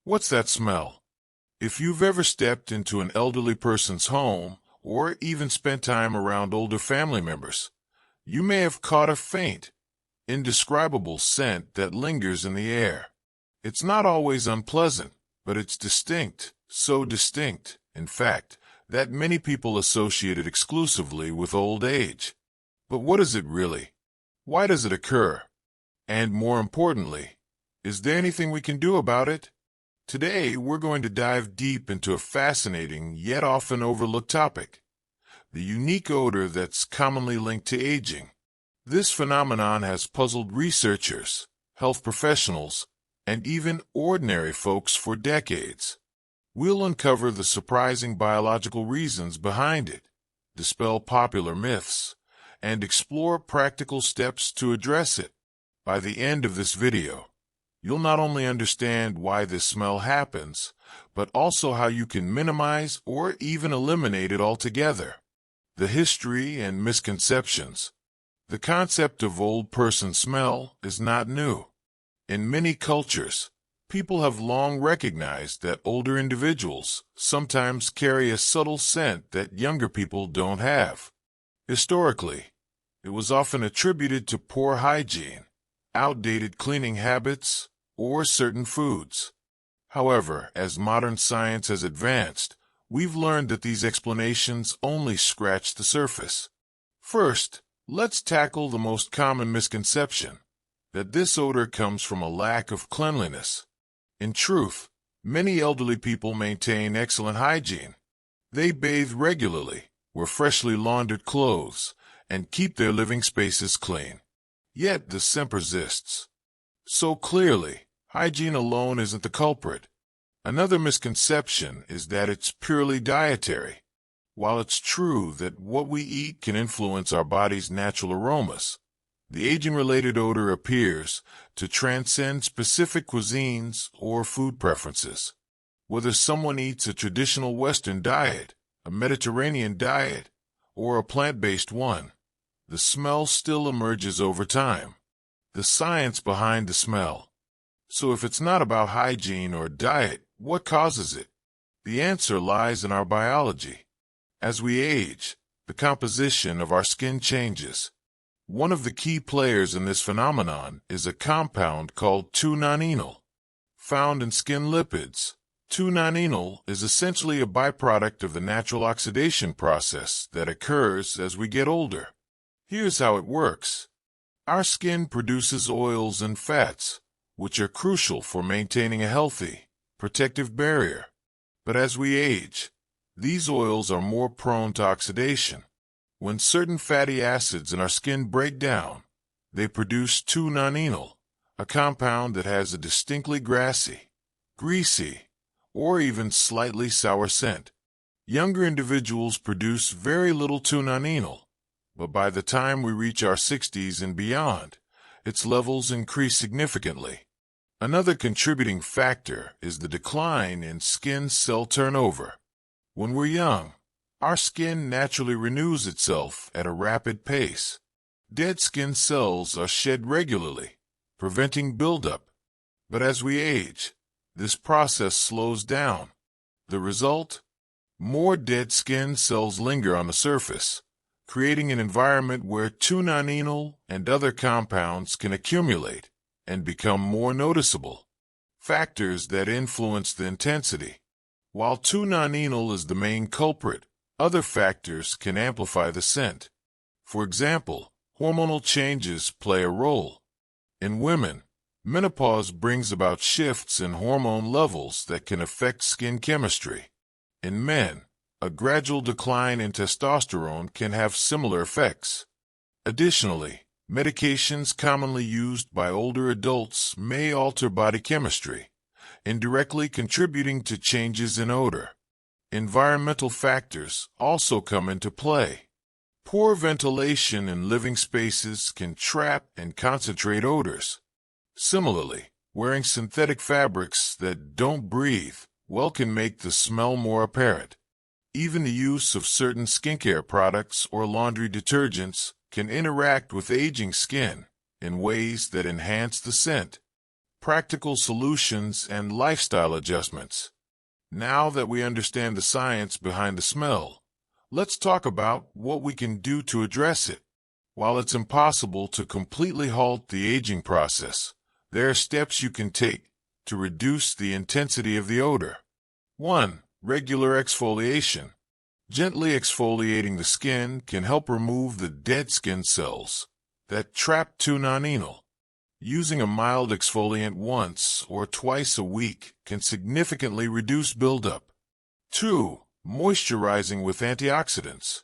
What's that smell? If you've ever stepped into an elderly person's home or even spent time around older family members, you may have caught a faint, indescribable scent that lingers in the air. It's not always unpleasant, but it's distinct, so distinct, in fact, that many people associate it exclusively with old age. But what is it really? Why does it occur? And more importantly, is there anything we can do about it? Today, we're going to dive deep into a fascinating yet often overlooked topic, the unique odor that's commonly linked to aging. This phenomenon has puzzled researchers, health professionals, and even ordinary folks for decades. We'll uncover the surprising biological reasons behind it, dispel popular myths, and explore practical steps to address it. By the end of this video, you'll not only understand why this smell happens, but also how you can minimize or even eliminate it altogether. The history and misconceptions. The concept of old person smell is not new. In many cultures, people have long recognized that older individuals sometimes carry a subtle scent that younger people don't have. Historically, it was often attributed to poor hygiene, outdated cleaning habits, or certain foods. However, as modern science has advanced, we've learned that these explanations only scratch the surface. First, let's tackle the most common misconception, that this odor comes from a lack of cleanliness. In truth, many elderly people maintain excellent hygiene. They bathe regularly, wear freshly laundered clothes, and keep their living spaces clean. Yet the scent persists. So clearly, hygiene alone isn't the culprit. Another misconception is that it's purely dietary. While it's true that what we eat can influence our body's natural aromas, the aging-related odor appears to transcend specific cuisines or food preferences. Whether someone eats a traditional Western diet, a Mediterranean diet, or a plant-based one, the smell still emerges over time. The science behind the smell. So if it's not about hygiene or diet, what causes it? The answer lies in our biology. As we age, the composition of our skin changes. One of the key players in this phenomenon is a compound called 2-nonenal. Found in skin lipids, 2-nonenal is essentially a byproduct of the natural oxidation process that occurs as we get older. Here's how it works. Our skin produces oils and fats, which are crucial for maintaining a healthy, protective barrier. But as we age, these oils are more prone to oxidation. When certain fatty acids in our skin break down, they produce 2-nonenal, a compound that has a distinctly grassy, greasy, or even slightly sour scent. Younger individuals produce very little 2-nonenal, but by the time we reach our 60s and beyond, its levels increase significantly. Another contributing factor is the decline in skin cell turnover. When we're young, our skin naturally renews itself at a rapid pace. Dead skin cells are shed regularly, preventing buildup. But as we age, this process slows down. The result? More dead skin cells linger on the surface, creating an environment where 2-nonenal and other compounds can accumulate and become more noticeable. Factors that influence the intensity. While 2-nonenal is the main culprit, other factors can amplify the scent. For example, hormonal changes play a role. In women, menopause brings about shifts in hormone levels that can affect skin chemistry. In men, a gradual decline in testosterone can have similar effects. Additionally, medications commonly used by older adults may alter body chemistry, indirectly contributing to changes in odor. Environmental factors also come into play. Poor ventilation in living spaces can trap and concentrate odors. Similarly, wearing synthetic fabrics that don't breathe well can make the smell more apparent. Even the use of certain skincare products or laundry detergents can interact with aging skin in ways that enhance the scent. practical solutions, and lifestyle adjustments. Now that we understand the science behind the smell, let's talk about what we can do to address it. While it's impossible to completely halt the aging process, there are steps you can take to reduce the intensity of the odor. 1. Regular exfoliation. Gently exfoliating the skin can help remove the dead skin cells that trap nonenal. Using a mild exfoliant once or twice a week can significantly reduce buildup. 2. Moisturizing with antioxidants.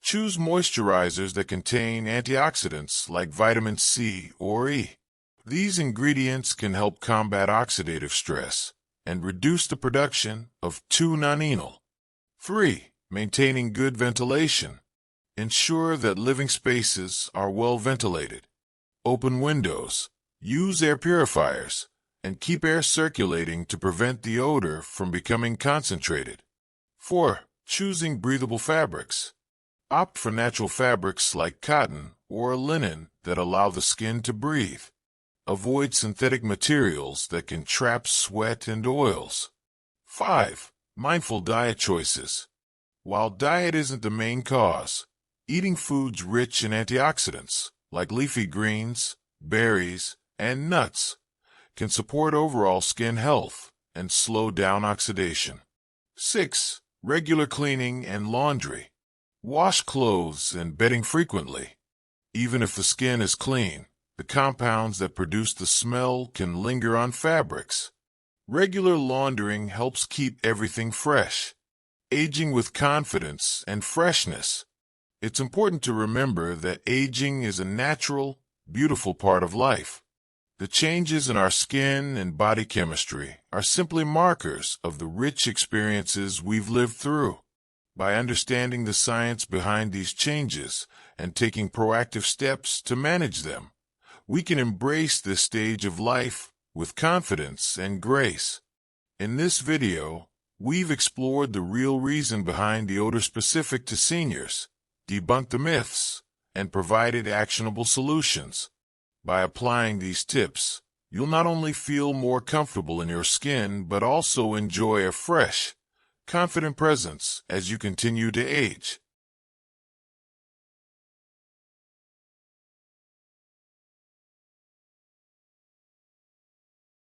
Choose moisturizers that contain antioxidants like vitamin C or E. These ingredients can help combat oxidative stress and reduce the production of nonenal. 3. Maintaining good ventilation. Ensure that living spaces are well ventilated. Open windows, use air purifiers, and keep air circulating to prevent the odor from becoming concentrated. 4. Choosing breathable fabrics. Opt for natural fabrics like cotton or linen that allow the skin to breathe. Avoid synthetic materials that can trap sweat and oils. 5. Mindful diet choices. While diet isn't the main cause, eating foods rich in antioxidants, like leafy greens, berries, and nuts, can support overall skin health and slow down oxidation. 6. Regular cleaning and laundry. Wash clothes and bedding frequently. Even if the skin is clean, the compounds that produce the smell can linger on fabrics. Regular laundering helps keep everything fresh, aging with confidence and freshness. It's important to remember that aging is a natural, beautiful part of life. The changes in our skin and body chemistry are simply markers of the rich experiences we've lived through. By understanding the science behind these changes and taking proactive steps to manage them, we can embrace this stage of life with confidence and grace. In this video, we've explored the real reason behind the odor specific to seniors, debunked the myths, and provided actionable solutions. By applying these tips, you'll not only feel more comfortable in your skin, but also enjoy a fresh, confident presence as you continue to age.